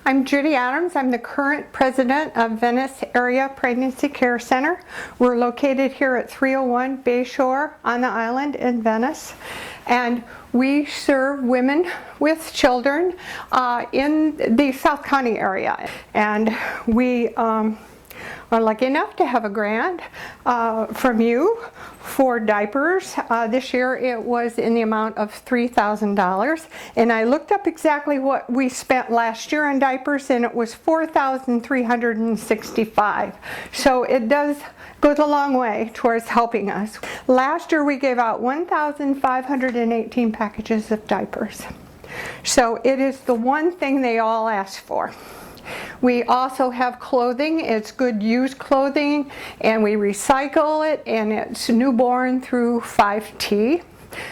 I'm Judy Adams. I'm the current president of Venice Area Pregnancy Care Center. We're located here at 301 Bayshore on the island in Venice, and we serve women with children in the South County area. And we are lucky enough to have a grant from you for diapers. This year it was in the amount of $3,000, and I looked up exactly what we spent last year on diapers, and it was $4,365. So it goes a long way towards helping us. Last year we gave out 1,518 packages of diapers. So it is the one thing they all ask for. We also have clothing. It's good used clothing, and we recycle it, and it's newborn through 5T.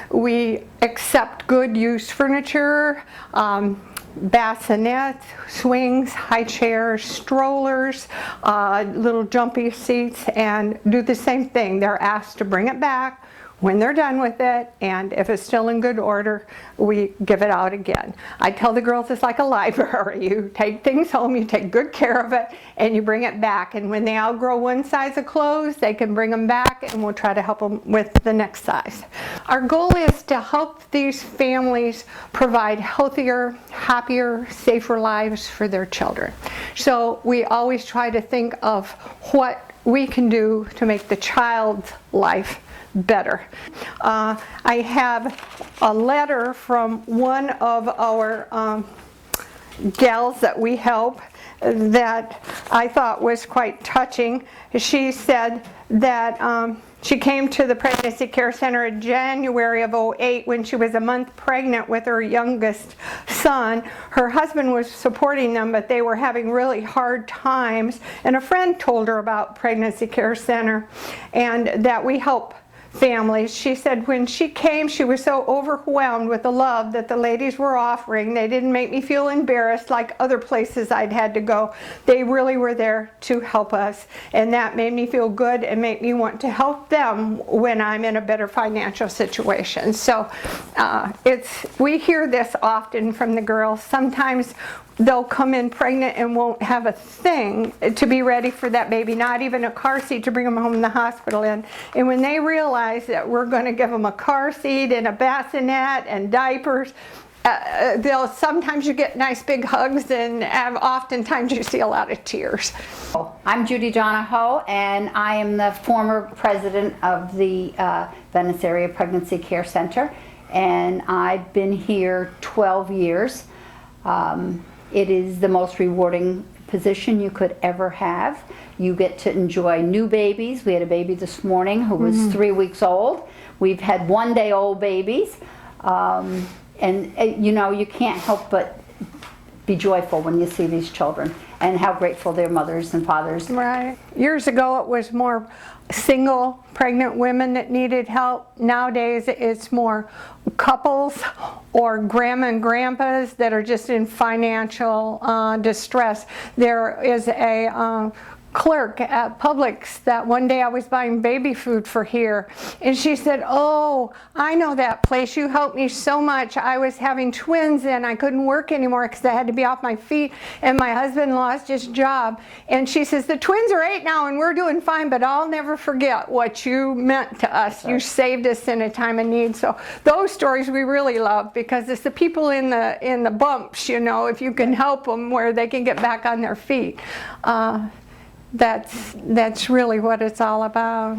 We accept good used furniture, bassinets, swings, high chairs, strollers, little jumpy seats, and do the same thing. They're asked to bring it back when they're done with it, and if it's still in good order, we give it out again. I tell the girls it's like a library. You take things home, you take good care of it, and you bring it back. And when they outgrow one size of clothes, they can bring them back, and we'll try to help them with the next size. Our goal is to help these families provide healthier, happier, safer lives for their children. So we always try to think of what we can do to make the child's life better. I have a letter from one of our gals that we help that I thought was quite touching. She said that she came to the Pregnancy Care Center in January of '08 when she was a month pregnant with her youngest son. Her husband was supporting them, but they were having really hard times, and a friend told her about Pregnancy Care Center and that we help families. She said when she came, she was so overwhelmed with the love that the ladies were offering. They didn't make me feel embarrassed like other places I'd had to go. They really were there to help us, and that made me feel good and made me want to help them when I'm in a better financial situation. So we hear this often from the girls. Sometimes they'll come in pregnant and won't have a thing to be ready for that baby, not even a car seat to bring them home from the hospital in. And when they realize that we're going to give them a car seat and a bassinet and diapers, sometimes you get nice big hugs, and oftentimes you see a lot of tears. I'm Judy Donahoe, and I am the former president of the Venice Area Pregnancy Care Center, and I've been here 12 years. It is the most rewarding position you could ever have. You get to enjoy new babies. We had a baby this morning who was 3 weeks old. We've had one-day-old babies. And you know, you can't help but be joyful when you see these children and how grateful their mothers and fathers. Right. Years ago it was more single pregnant women that needed help. Nowadays it's more couples or grandma and grandpas that are just in financial distress. There is a clerk at Publix that one day I was buying baby food for here, and she said, "Oh, I know that place. You helped me so much. I was having twins and I couldn't work anymore because I had to be off my feet, and my husband lost his job." And she says, "The twins are 8 now and we're doing fine, but I'll never forget what you meant to us. You saved us in a time of need." So those stories we really love, because it's the people in the bumps, you know, if you can help them where they can get back on their feet. That's really what it's all about.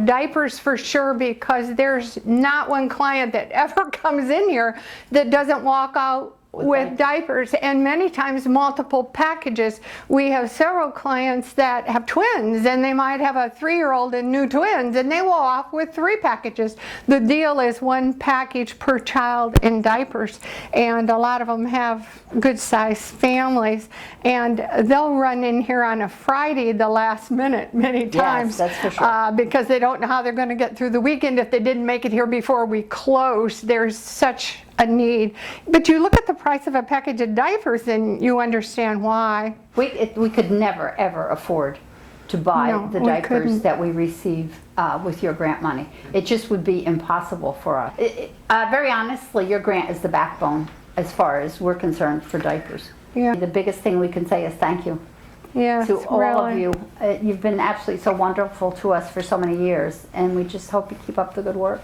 Diapers for sure, because there's not one client that ever comes in here that doesn't walk out with diapers, and many times multiple packages. We have several clients that have twins, and they might have a 3-year-old and new twins, and they will off with 3 packages. The deal is 1 package per child in diapers, and a lot of them have good sized families, and they'll run in here on a Friday the last minute many times. Yes, that's for sure. Because they don't know how they're going to get through the weekend if they didn't make it here before we close. There's such a need. But you look at the price of a package of diapers and you understand why. We could never ever afford to buy No, the we diapers couldn't. that we receive with your grant money. It just would be impossible for us. Very honestly, your grant is the backbone as far as we're concerned for diapers. Yeah. The biggest thing we can say is thank you Yes, to all of really. you. You've been absolutely so wonderful to us for so many years, and we just hope you keep up the good work.